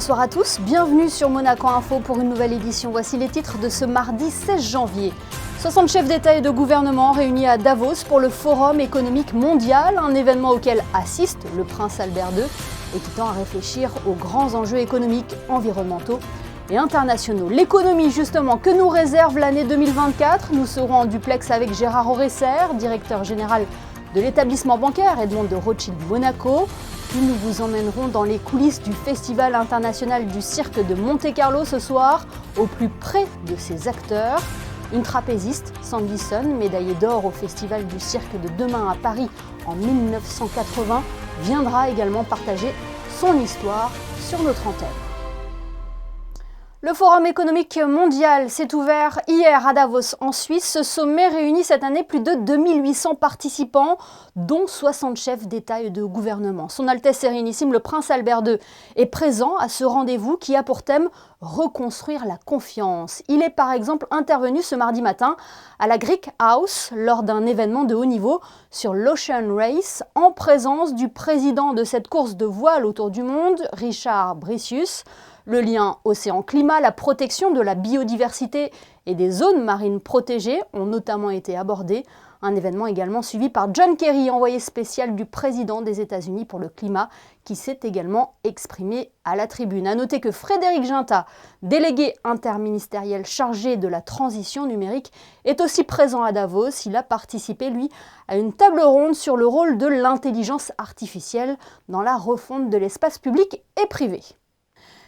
bonsoir à tous, bienvenue sur Monaco Info pour une nouvelle édition. Voici les titres de ce mardi 16 janvier. 60 chefs d'État et de gouvernement réunis à Davos pour le Forum économique mondial, un événement auquel assiste le prince Albert II et qui tend à réfléchir aux grands enjeux économiques, environnementaux et internationaux. L'économie justement, que nous réserve l'année 2024 ? Nous serons en duplex avec Gérard Oresser, directeur général de l'établissement bancaire Edmond de Rothschild Monaco. Puis nous vous emmènerons dans les coulisses du Festival international du cirque de Monte-Carlo ce soir, au plus près de ses acteurs. Une trapéziste, Sandy Sun, médaillée d'or au Festival du cirque de demain à Paris en 1980, viendra également partager son histoire sur notre antenne. Le Forum économique mondial s'est ouvert hier à Davos en Suisse. Ce sommet réunit cette année plus de 2800 participants, dont 60 chefs d'État et de gouvernement. Son Altesse Sérénissime, le prince Albert II, est présent à ce rendez-vous qui a pour thème « Reconstruire la confiance ». Il est par exemple intervenu ce mardi matin à la Greek House lors d'un événement de haut niveau sur l'Ocean Race en présence du président de cette course de voile autour du monde, Richard Bricius. Le lien océan-climat, la protection de la biodiversité et des zones marines protégées ont notamment été abordés. Un événement également suivi par John Kerry, envoyé spécial du président des États-Unis pour le climat, qui s'est également exprimé à la tribune. À noter que Frédéric Ginta, délégué interministériel chargé de la transition numérique, est aussi présent à Davos. Il a participé, lui, à une table ronde sur le rôle de l'intelligence artificielle dans la refonte de l'espace public et privé.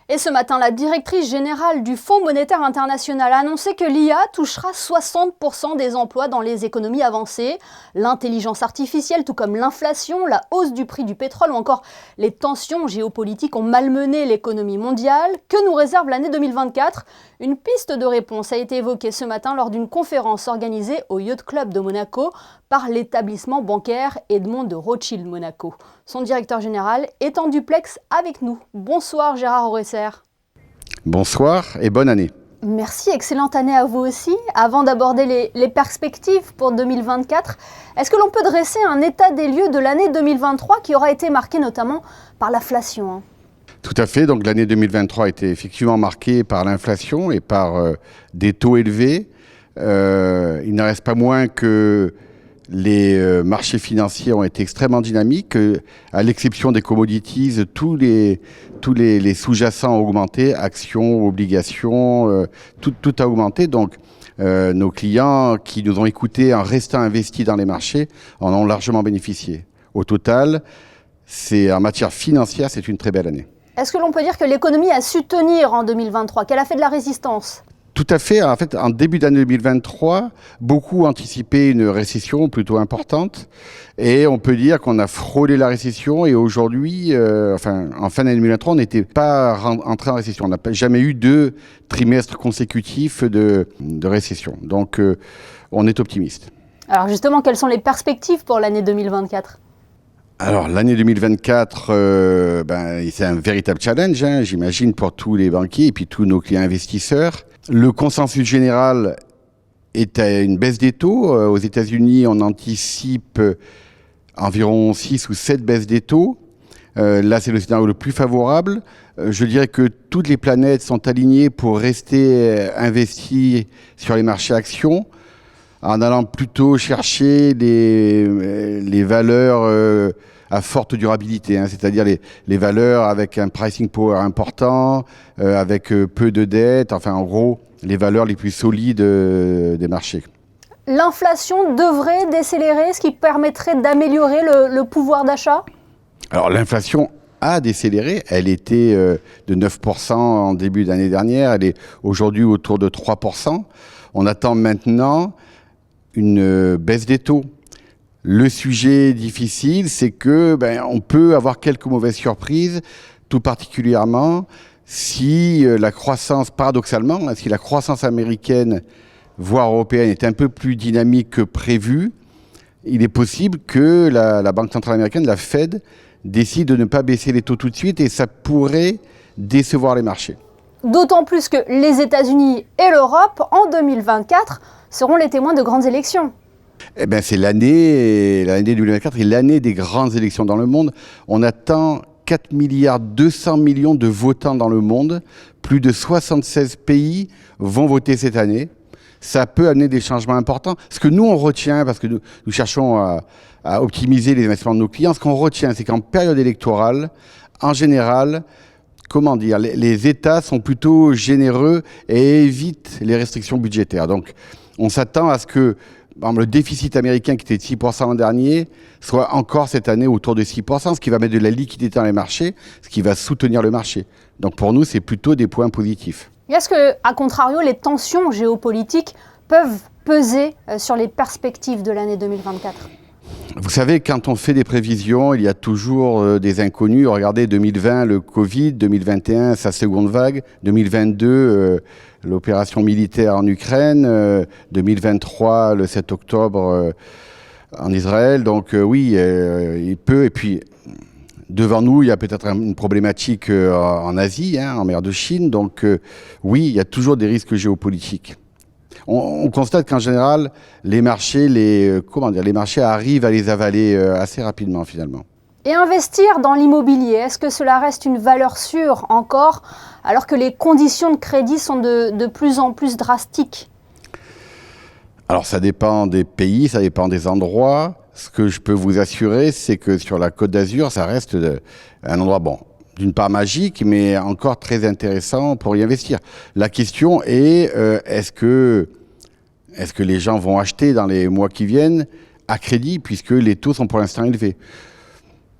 Et ce matin, la directrice générale du Fonds monétaire international a annoncé que l'IA touchera 60% des emplois dans les économies avancées. L'intelligence artificielle, tout comme l'inflation, la hausse du prix du pétrole ou encore les tensions géopolitiques ont malmené l'économie mondiale. Que nous réserve l'année 2024 ? Une piste de réponse a été évoquée ce matin lors d'une conférence organisée au Yacht Club de Monaco par l'établissement bancaire Edmond de Rothschild Monaco. Son directeur général est en duplex avec nous. Bonsoir Gérard Oresser. Bonsoir et bonne année. Merci, excellente année à vous aussi. Avant d'aborder les perspectives pour 2024, est-ce que l'on peut dresser un état des lieux de l'année 2023 qui aura été marquée notamment par l'inflation ? Tout à fait, donc l'année 2023 a été effectivement marquée par l'inflation et par des taux élevés. Il n'en reste pas moins que les marchés financiers ont été extrêmement dynamiques. À l'exception des commodities, tous les sous-jacents ont augmenté, actions, obligations, tout a augmenté. Donc nos clients qui nous ont écoutés en restant investis dans les marchés en ont largement bénéficié. Au total, en matière financière, c'est une très belle année. Est-ce que l'on peut dire que l'économie a su tenir en 2023, qu'elle a fait de la résistance ? Tout à fait. En fait, en début d'année 2023, beaucoup anticipaient une récession plutôt importante. Et on peut dire qu'on a frôlé la récession. Et aujourd'hui, en fin d'année 2023, on n'était pas entré en récession. On n'a jamais eu 2 trimestres consécutifs de récession. Donc, on est optimiste. Alors justement, quelles sont les perspectives pour l'année 2024 ? Alors, l'année 2024, c'est un véritable challenge, j'imagine, pour tous les banquiers et puis tous nos clients investisseurs. Le consensus général est à une baisse des taux. Aux États-Unis, on anticipe environ 6 ou 7 baisses des taux. Là, c'est le scénario le plus favorable. Je dirais que toutes les planètes sont alignées pour rester investies sur les marchés actions, en allant plutôt chercher les valeurs à forte durabilité, c'est-à-dire les valeurs avec un pricing power important, avec peu de dettes, enfin en gros les valeurs les plus solides des marchés. L'inflation devrait décélérer, ce qui permettrait d'améliorer le pouvoir d'achat ? Alors l'inflation a décéléré, elle était de 9% en début d'année dernière, elle est aujourd'hui autour de 3%. On attend maintenant une baisse des taux. Le sujet difficile, c'est que on peut avoir quelques mauvaises surprises, tout particulièrement si la croissance, paradoxalement, si la croissance américaine, voire européenne, est un peu plus dynamique que prévu. Il est possible que la Banque centrale américaine, la Fed, décide de ne pas baisser les taux tout de suite et ça pourrait décevoir les marchés. D'autant plus que les États-Unis et l'Europe, en 2024, seront les témoins de grandes élections. C'est l'année 2024 est l'année des grandes élections dans le monde. On attend 4 milliards 200 millions de votants dans le monde. Plus de 76 pays vont voter cette année. Ça peut amener des changements importants. Ce que nous, on retient, parce que nous cherchons à optimiser les investissements de nos clients, ce qu'on retient, c'est qu'en période électorale, en général, les États sont plutôt généreux et évitent les restrictions budgétaires. Donc, on s'attend à ce que le déficit américain, qui était de 6% l'an dernier, soit encore cette année autour de 6%, ce qui va mettre de la liquidité dans les marchés, ce qui va soutenir le marché. Donc, pour nous, c'est plutôt des points positifs. Est-ce que, à contrario, les tensions géopolitiques peuvent peser sur les perspectives de l'année 2024 ? Vous savez, quand on fait des prévisions, il y a toujours des inconnus. Regardez, 2020, le Covid, 2021, sa seconde vague, 2022, l'opération militaire en Ukraine, 2023, le 7 octobre en Israël. Donc oui, il peut. Et puis, devant nous, il y a peut-être une problématique en Asie, en mer de Chine. Donc oui, il y a toujours des risques géopolitiques. On constate qu'en général, les marchés arrivent à les avaler assez rapidement finalement. Et investir dans l'immobilier, est-ce que cela reste une valeur sûre encore, alors que les conditions de crédit sont de plus en plus drastiques ? Alors ça dépend des pays, ça dépend des endroits. Ce que je peux vous assurer, c'est que sur la Côte d'Azur, ça reste un endroit d'une part magique, mais encore très intéressant pour y investir. La question est, est-ce que les gens vont acheter dans les mois qui viennent à crédit, puisque les taux sont pour l'instant élevés ?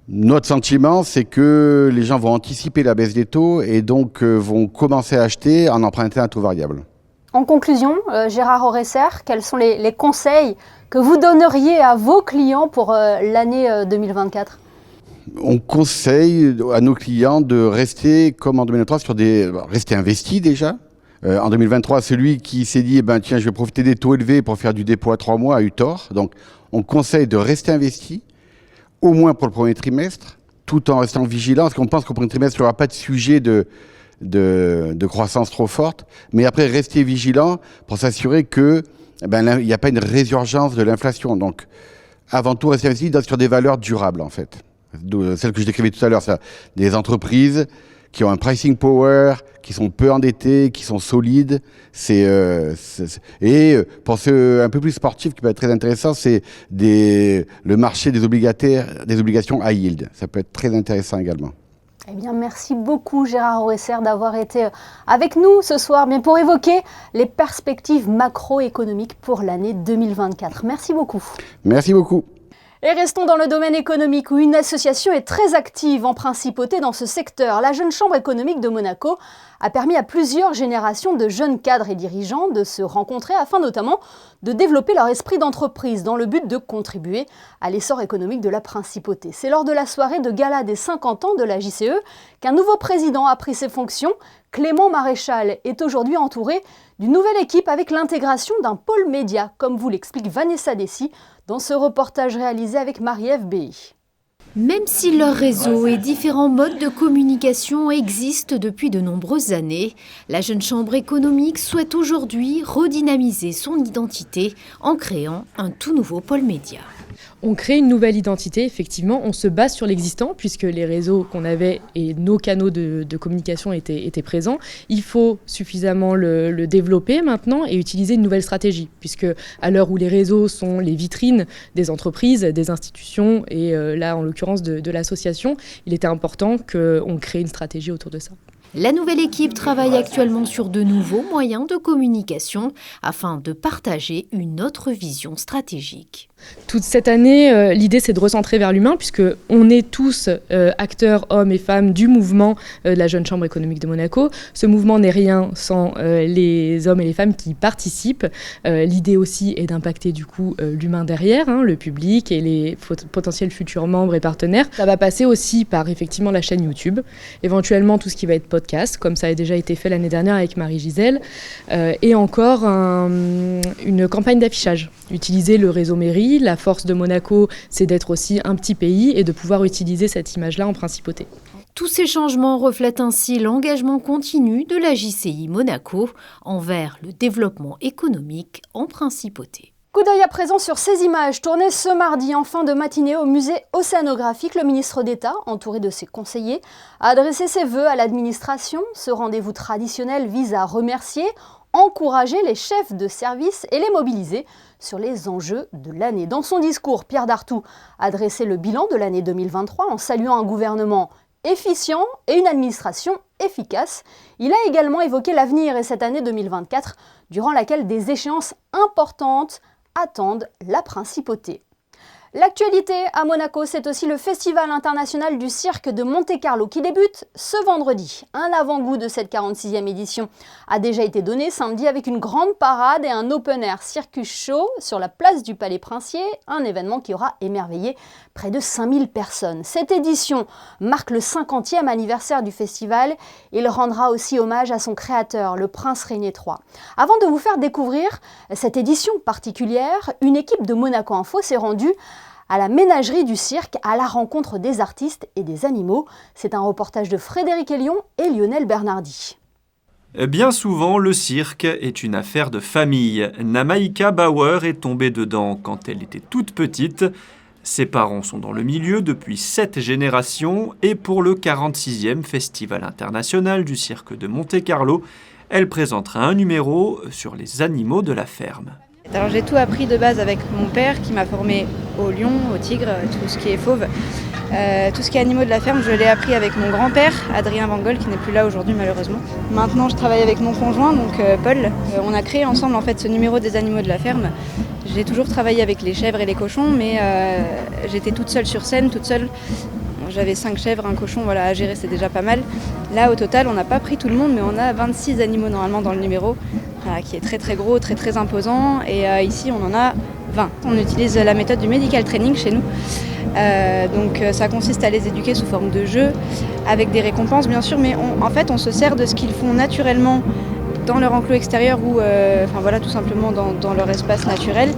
Notre sentiment, c'est que les gens vont anticiper la baisse des taux et donc vont commencer à acheter en empruntant un taux variable. En conclusion, Gérard Oresser, quels sont les conseils que vous donneriez à vos clients pour l'année 2024 ? On conseille à nos clients de rester, comme en 2023, rester investis déjà. En 2023, celui qui s'est dit, tiens, je vais profiter des taux élevés pour faire du dépôt à 3 mois a eu tort. Donc, on conseille de rester investi, au moins pour le premier trimestre, tout en restant vigilant, parce qu'on pense qu'au premier trimestre, il n'y aura pas de sujet de croissance trop forte. Mais après, rester vigilant pour s'assurer que il n'y a pas une résurgence de l'inflation. Donc, avant tout, rester investi sur des valeurs durables, en fait. Celle que je décrivais tout à l'heure, c'est des entreprises qui ont un pricing power, qui sont peu endettées, qui sont solides. Et pour ceux un peu plus sportifs, qui peut être très intéressant, c'est le marché des obligations high yield. Ça peut être très intéressant également. Eh bien, merci beaucoup Gérard Oresser d'avoir été avec nous ce soir pour évoquer les perspectives macroéconomiques pour l'année 2024. Merci beaucoup. Merci beaucoup. Et restons dans le domaine économique où une association est très active en principauté dans ce secteur. La Jeune Chambre économique de Monaco a permis à plusieurs générations de jeunes cadres et dirigeants de se rencontrer afin notamment de développer leur esprit d'entreprise dans le but de contribuer à l'essor économique de la principauté. C'est lors de la soirée de gala des 50 ans de la JCE qu'un nouveau président a pris ses fonctions. Clément Maréchal est aujourd'hui entouré d'une nouvelle équipe avec l'intégration d'un pôle média, comme vous l'explique Vanessa Dessy dans ce reportage réalisé avec Marie-Ève Béhy. Même si leur réseau et différents modes de communication existent depuis de nombreuses années, la Jeune Chambre économique souhaite aujourd'hui redynamiser son identité en créant un tout nouveau pôle média. On crée une nouvelle identité, effectivement, on se base sur l'existant puisque les réseaux qu'on avait et nos canaux de communication étaient présents. Il faut suffisamment le développer maintenant et utiliser une nouvelle stratégie puisque à l'heure où les réseaux sont les vitrines des entreprises, des institutions et là en l'occurrence de l'association, il était important qu'on crée une stratégie autour de ça. La nouvelle équipe travaille actuellement sur de nouveaux moyens de communication afin de partager une autre vision stratégique. Toute cette année, l'idée c'est de recentrer vers l'humain puisque on est tous acteurs, hommes et femmes du mouvement de la Jeune Chambre économique de Monaco. Ce mouvement n'est rien sans les hommes et les femmes qui y participent. L'idée aussi est d'impacter du coup l'humain derrière, le public et les potentiels futurs membres et partenaires. Ça va passer aussi par effectivement la chaîne YouTube, éventuellement tout ce qui va être podcast, comme ça a déjà été fait l'année dernière avec Marie-Gisèle, et encore une campagne d'affichage. Utiliser le réseau mairie. La force de Monaco, c'est d'être aussi un petit pays et de pouvoir utiliser cette image-là en principauté. Tous ces changements reflètent ainsi l'engagement continu de la JCI Monaco envers le développement économique en principauté. Coup d'œil à présent sur ces images tournées ce mardi en fin de matinée au musée océanographique. Le ministre d'État, entouré de ses conseillers, a adressé ses vœux à l'administration. Ce rendez-vous traditionnel vise à remercier, encourager les chefs de service et les mobiliser sur les enjeux de l'année. Dans son discours, Pierre Dartout a dressé le bilan de l'année 2023 en saluant un gouvernement efficient et une administration efficace. Il a également évoqué l'avenir et cette année 2024, durant laquelle des échéances importantes attendent la principauté. L'actualité à Monaco, c'est aussi le Festival international du cirque de Monte-Carlo qui débute ce vendredi. Un avant-goût de cette 46e édition a déjà été donné samedi avec une grande parade et un open-air circus show sur la place du Palais Princier, un événement qui aura émerveillé près de 5000 personnes. Cette édition marque le 50e anniversaire du festival. Il rendra aussi hommage à son créateur, le prince Régnier III. Avant de vous faire découvrir cette édition particulière, une équipe de Monaco Info s'est rendue à la ménagerie du cirque, à la rencontre des artistes et des animaux. C'est un reportage de Frédéric Elion et Lionel Bernardi. Bien souvent, le cirque est une affaire de famille. Namaïka Bauer est tombée dedans quand elle était toute petite. Ses parents sont dans le milieu depuis 7 générations et pour le 46e Festival international du cirque de Monte-Carlo, elle présentera un numéro sur les animaux de la ferme. Alors j'ai tout appris de base avec mon père qui m'a formé au lion, au tigre, tout ce qui est fauve. Tout ce qui est animaux de la ferme, je l'ai appris avec mon grand-père, Adrien Van Gogh, qui n'est plus là aujourd'hui malheureusement. Maintenant je travaille avec mon conjoint, donc Paul. On a créé ensemble en fait ce numéro des animaux de la ferme. J'ai toujours travaillé avec les chèvres et les cochons, mais j'étais toute seule sur scène, toute seule. J'avais 5 chèvres, un cochon, voilà, à gérer, c'est déjà pas mal. Là, au total, on n'a pas pris tout le monde, mais on a 26 animaux normalement dans le numéro, qui est très très gros, très très imposant. Et ici, on en a 20. On utilise la méthode du medical training chez nous. Donc ça consiste à les éduquer sous forme de jeu, avec des récompenses bien sûr, mais en fait, on se sert de ce qu'ils font naturellement dans leur enclos extérieur ou tout simplement dans leur espace naturel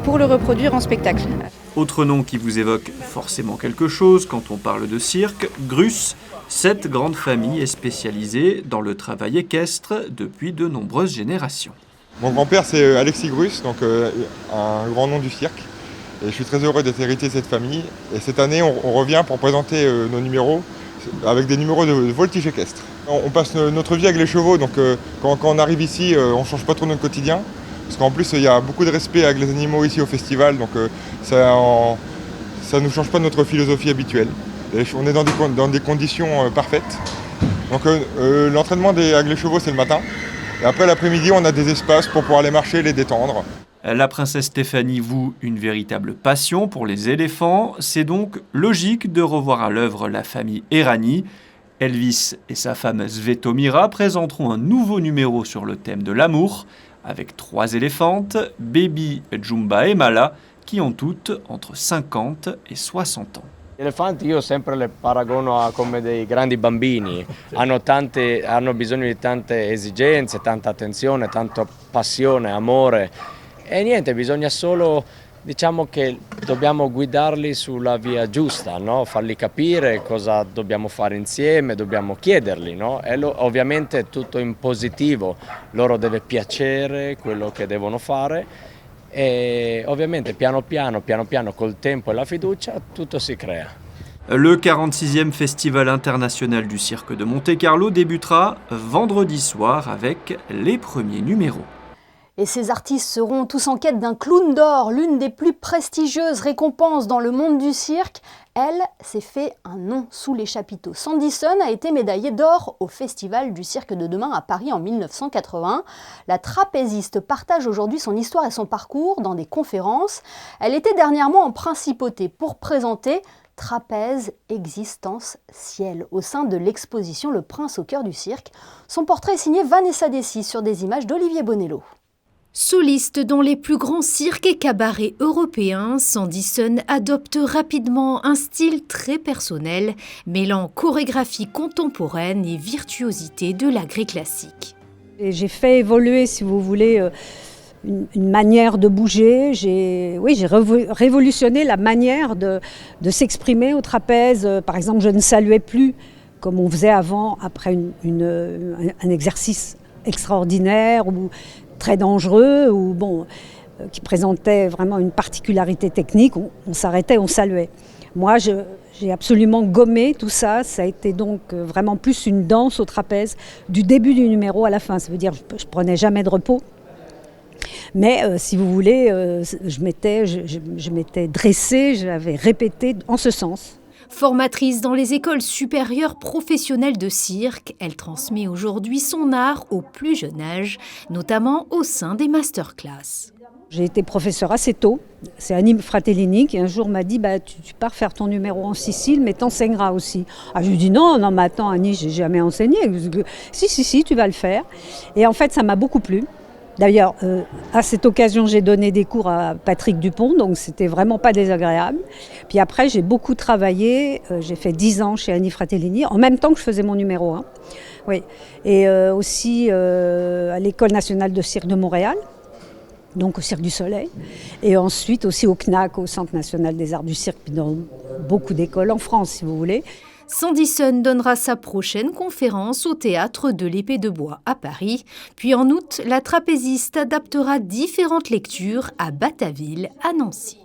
pour le reproduire en spectacle. Autre nom qui vous évoque forcément quelque chose quand on parle de cirque, Grus. Cette grande famille est spécialisée dans le travail équestre depuis de nombreuses générations. Mon grand-père c'est Alexis Grus, donc un grand nom du cirque. Et je suis très heureux d'être héritier de cette famille. Et cette année on revient pour présenter nos numéros avec des numéros de voltige équestre. On passe notre vie avec les chevaux, donc quand on arrive ici on ne change pas trop notre quotidien. Parce qu'en plus, il y a beaucoup de respect avec les animaux ici au festival, donc ça ne nous change pas de notre philosophie habituelle. Et on est dans des conditions parfaites. Donc l'entraînement avec les chevaux, c'est le matin. Et après, l'après-midi, on a des espaces pour pouvoir les marcher, les détendre. La princesse Stéphanie voue une véritable passion pour les éléphants. C'est donc logique de revoir à l'œuvre la famille Errani. Elvis et sa femme Svetomira présenteront un nouveau numéro sur le thème de l'amour, avec 3 éléphantes, Baby, Jumba et Mala, qui ont toutes entre 50 et 60 ans. Gli elefanti io sempre le paragono come dei grandi bambini, hanno bisogno di tante esigenze, tanta attenzione, tanta passione, amore e niente, bisogna solo, diciamo che dobbiamo guidarli sulla via giusta, no? Farli capire cosa dobbiamo fare insieme, dobbiamo chiederli, no? E ovviamente tutto in positivo, loro deve piacere quello che devono fare e ovviamente piano piano col tempo e la fiducia tutto si crea. Le 46e Festival international du cirque de Monte-Carlo débutera vendredi soir avec les premiers numéros. Et ces artistes seront tous en quête d'un clown d'or, l'une des plus prestigieuses récompenses dans le monde du cirque. Elle s'est fait un nom sous les chapiteaux. Sandy Sun a été médaillée d'or au Festival du cirque de demain à Paris en 1980. La trapéziste partage aujourd'hui son histoire et son parcours dans des conférences. Elle était dernièrement en principauté pour présenter Trapèze, existence, ciel, au sein de l'exposition Le Prince au cœur du cirque. Son portrait est signé Vanessa Dessy sur des images d'Olivier Bonello. Soliste dans les plus grands cirques et cabarets européens, Sandy Sun adopte rapidement un style très personnel, mêlant chorégraphie contemporaine et virtuosité de la grille classique. Et j'ai fait évoluer, si vous voulez, une manière de bouger. J'ai révolutionné la manière de s'exprimer au trapèze. Par exemple, je ne saluais plus comme on faisait avant, après un exercice extraordinaire ou très dangereux. qui présentait vraiment une particularité technique, on s'arrêtait, on saluait. Moi, j'ai absolument gommé tout ça. Ça a été donc vraiment plus une danse au trapèze du début du numéro à la fin. Ça veut dire que je prenais jamais de repos. Mais si vous voulez, je m'étais dressée, j'avais répété en ce sens. Formatrice dans les écoles supérieures professionnelles de cirque, elle transmet aujourd'hui son art au plus jeune âge, notamment au sein des masterclass. J'ai été professeure assez tôt. C'est Annie Fratellini qui un jour m'a dit tu pars faire ton numéro en Sicile, mais t'enseigneras aussi. Je lui ai dit non, mais attends Annie, j'ai jamais enseigné. Si, tu vas le faire. Et en fait, ça m'a beaucoup plu. D'ailleurs, à cette occasion, j'ai donné des cours à Patrick Dupont, donc c'était vraiment pas désagréable. Puis après, j'ai beaucoup travaillé. J'ai fait 10 ans chez Annie Fratellini, en même temps que je faisais mon numéro 1. Oui. Et aussi à l'École nationale de cirque de Montréal, donc au Cirque du Soleil, et ensuite aussi au CNAC, au Centre national des arts du cirque, puis dans beaucoup d'écoles en France, si vous voulez. Sandy Sun donnera sa prochaine conférence au Théâtre de l'Épée de Bois à Paris. Puis en août, la trapéziste adaptera différentes lectures à Battaville, à Nancy.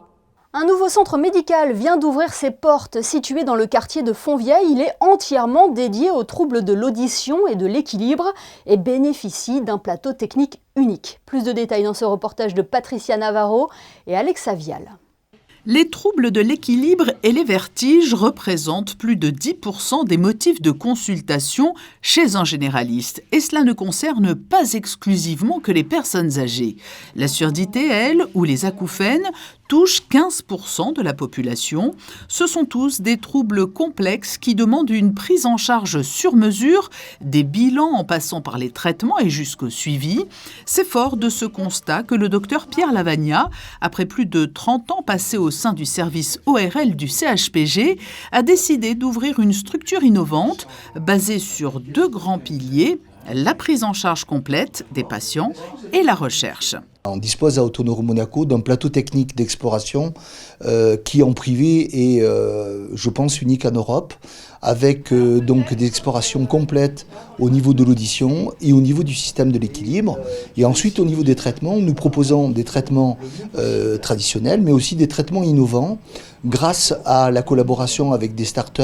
Un nouveau centre médical vient d'ouvrir ses portes. Situé dans le quartier de Fontvieille, il est entièrement dédié aux troubles de l'audition et de l'équilibre et bénéficie d'un plateau technique unique. Plus de détails dans ce reportage de Patricia Navarro et Alexa Vial. Les troubles de l'équilibre et les vertiges représentent plus de 10% des motifs de consultation chez un généraliste. Et cela ne concerne pas exclusivement que les personnes âgées. La surdité, elle, ou les acouphènes, touchent 15% de la population. Ce sont tous des troubles complexes qui demandent une prise en charge sur mesure, des bilans en passant par les traitements et jusqu'au suivi. C'est fort de ce constat que le docteur Pierre Lavagna, après plus de 30 ans passés au sein du service ORL du CHPG, a décidé d'ouvrir une structure innovante basée sur 2 grands piliers, la prise en charge complète des patients et la recherche. On dispose à Autoneuro Monaco d'un plateau technique d'exploration qui en privé est, je pense, unique en Europe, avec donc des explorations complètes au niveau de l'audition et au niveau du système de l'équilibre. Et ensuite, au niveau des traitements, nous proposons des traitements traditionnels, mais aussi des traitements innovants, grâce à la collaboration avec des startups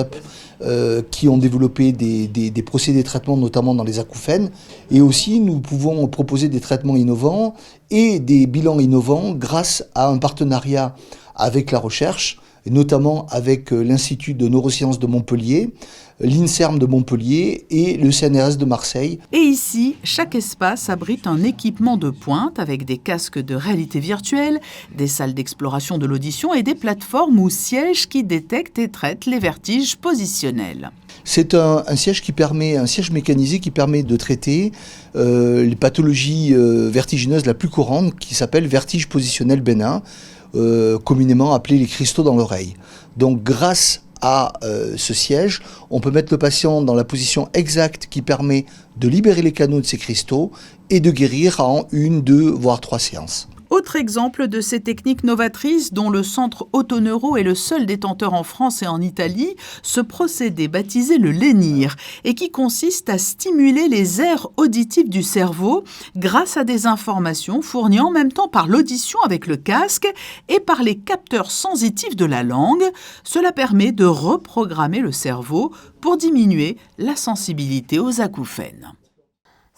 qui ont développé des procédés de traitement, notamment dans les acouphènes. Et aussi, nous pouvons proposer des traitements innovants et des bilans innovants grâce à un partenariat avec la recherche, et notamment avec l'Institut de neurosciences de Montpellier, l'INSERM de Montpellier et le CNRS de Marseille. Et ici, chaque espace abrite un équipement de pointe avec des casques de réalité virtuelle, des salles d'exploration de l'audition et des plateformes ou sièges qui détectent et traitent les vertiges positionnels. C'est un siège mécanisé qui permet de traiter les pathologies vertigineuses la plus courante qui s'appelle vertige positionnel bénin, communément appelé les cristaux dans l'oreille. Donc grâce à ce siège, on peut mettre le patient dans la position exacte qui permet de libérer les canaux de ces cristaux et de guérir en 1, 2, voire 3 séances. Autre exemple de ces techniques novatrices dont le centre Autoneuro est le seul détenteur en France et en Italie, ce procédé baptisé le lénire et qui consiste à stimuler les aires auditives du cerveau grâce à des informations fournies en même temps par l'audition avec le casque et par les capteurs sensitifs de la langue. Cela permet de reprogrammer le cerveau pour diminuer la sensibilité aux acouphènes.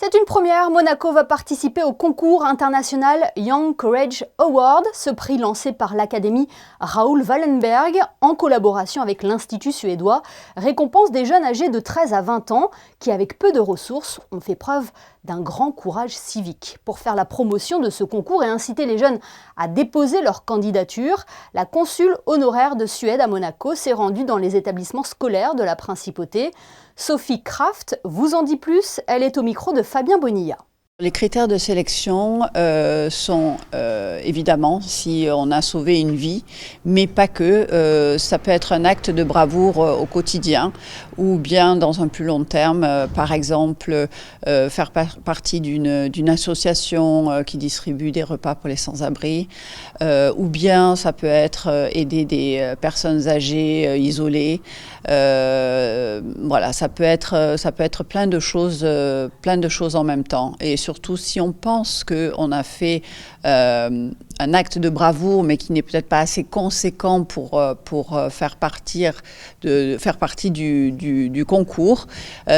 C'est une première, Monaco va participer au concours international Young Courage Award, ce prix lancé par l'Académie Raoul Wallenberg en collaboration avec l'Institut suédois, récompense des jeunes âgés de 13 à 20 ans qui, avec peu de ressources, ont fait preuve d'un grand courage civique. Pour faire la promotion de ce concours et inciter les jeunes à déposer leur candidature, la consul honoraire de Suède à Monaco s'est rendue dans les établissements scolaires de la Principauté. Sophie Kraft vous en dit plus, elle est au micro de Fabien Bonilla. Les critères de sélection sont évidemment si on a sauvé une vie, mais pas que. Ça peut être un acte de bravoure au quotidien ou bien dans un plus long terme, par exemple faire partie d'une association qui distribue des repas pour les sans-abri, ou bien ça peut être aider des personnes âgées isolées. Voilà, ça peut être plein de choses en même temps. Et surtout si on pense qu'on a fait un acte de bravoure, mais qui n'est peut-être pas assez conséquent pour faire partie du concours,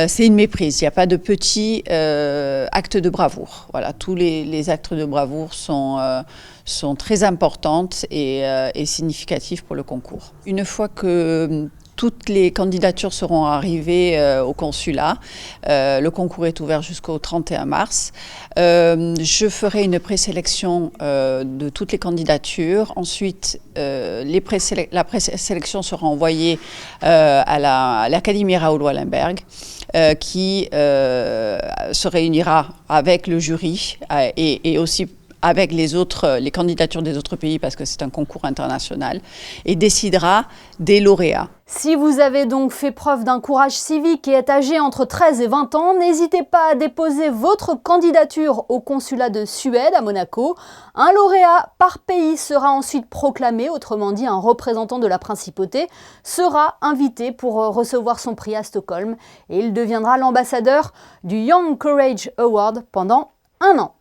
c'est une méprise. Il n'y a pas de petits actes de bravoure. Voilà, tous les actes de bravoure sont très importantes et significatifs pour le concours. Une fois que toutes les candidatures seront arrivées au consulat. Le concours est ouvert jusqu'au 31 mars. Je ferai une présélection de toutes les candidatures. Ensuite, la présélection sera envoyée à l'Académie Raoul Wallenberg, qui se réunira avec le jury et aussi avec les candidatures des autres pays, parce que c'est un concours international, et décidera des lauréats. Si vous avez donc fait preuve d'un courage civique et êtes âgé entre 13 et 20 ans, n'hésitez pas à déposer votre candidature au consulat de Suède à Monaco. Un lauréat par pays sera ensuite proclamé, autrement dit un représentant de la principauté sera invité pour recevoir son prix à Stockholm et il deviendra l'ambassadeur du Young Courage Award pendant 1 an.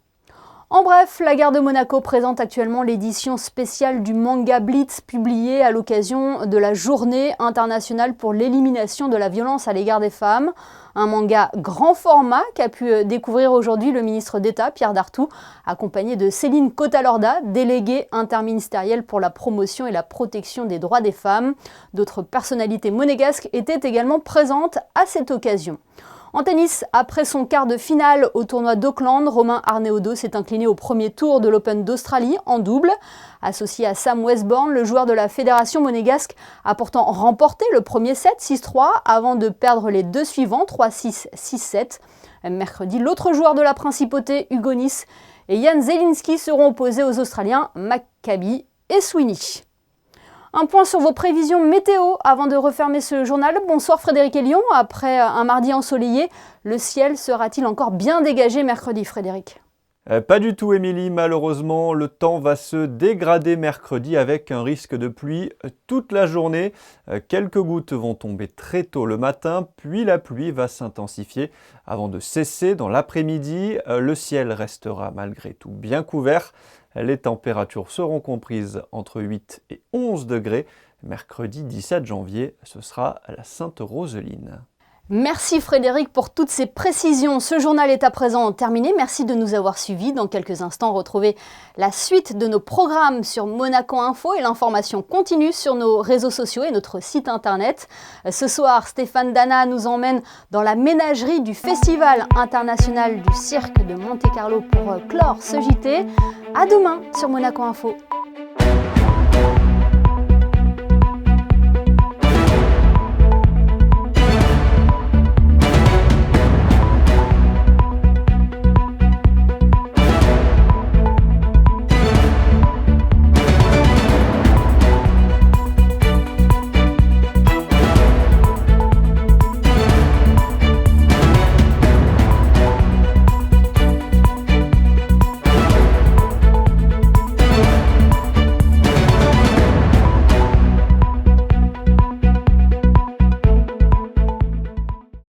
En bref, la gare de Monaco présente actuellement l'édition spéciale du manga Blitz publiée à l'occasion de la Journée internationale pour l'élimination de la violence à l'égard des femmes. Un manga grand format qu'a pu découvrir aujourd'hui le ministre d'État Pierre Dartout, accompagné de Céline Cota-Lorda, déléguée interministérielle pour la promotion et la protection des droits des femmes. D'autres personnalités monégasques étaient également présentes à cette occasion. En tennis, après son quart de finale au tournoi d'Auckland, Romain Arnaud s'est incliné au premier tour de l'Open d'Australie en double. Associé à Sam Westbourne, le joueur de la fédération monégasque a pourtant remporté le premier set 6-3 avant de perdre les deux suivants 3-6, 6-7. Mercredi, l'autre joueur de la principauté, Hugo Nys et Jan Zelinski seront opposés aux Australiens Maccabi et Sweeney. Un point sur vos prévisions météo avant de refermer ce journal. Bonsoir Frédéric Elion. Après un mardi ensoleillé, le ciel sera-t-il encore bien dégagé mercredi, Frédéric ? Pas du tout, Émilie. Malheureusement, le temps va se dégrader mercredi avec un risque de pluie toute la journée. Quelques gouttes vont tomber très tôt le matin, puis la pluie va s'intensifier avant de cesser dans l'après-midi. Le ciel restera malgré tout bien couvert. Les températures seront comprises entre 8 et 11 degrés. Mercredi 17 janvier, ce sera à la Sainte-Roseline. Merci Frédéric pour toutes ces précisions. Ce journal est à présent terminé. Merci de nous avoir suivis. Dans quelques instants, retrouvez la suite de nos programmes sur Monaco Info et l'information continue sur nos réseaux sociaux et notre site internet. Ce soir, Stéphane Dana nous emmène dans la ménagerie du Festival international du cirque de Monte-Carlo pour clore ce JT. À demain sur Monaco Info.